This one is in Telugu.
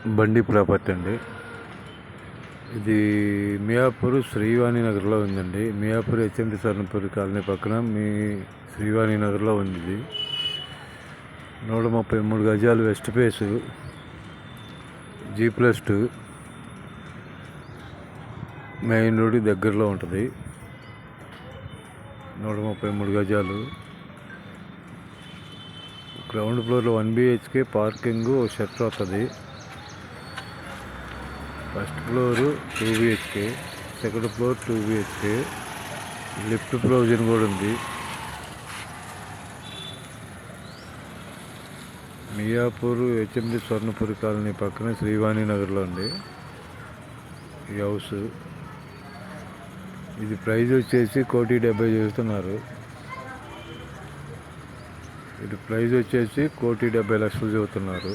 బండి ప్రాపర్టీ అండి. ఇది మియాపూర్ శ్రీవాణి నగర్లో ఉందండి. మియాపూర్ హెచ్ఎండి స్వర్ణపురి కాలనీ పక్కన మీ శ్రీవాణి నగర్లో ఉంది. ఇది 133 గజాలు west face, G+2 main road దగ్గరలో ఉంటుంది. 133 గజాలు. గ్రౌండ్ ఫ్లోర్లో 1 BHK పార్కింగ్ షట్టర్ వస్తుంది. First floor 2 BHK, second floor 2 BHK, lift provision కూడా ఉంది. మియాపూర్ హెచ్ఎండి స్వర్ణపురి కాలనీ పక్కన శ్రీవాణి నగర్లో ఉంది ఈ హౌస్. ఇది ప్రైస్ వచ్చేసి 1,70,00,000 చెబుతున్నారు. ఇది ప్రైస్ వచ్చేసి 1,70,00,000 చెబుతున్నారు.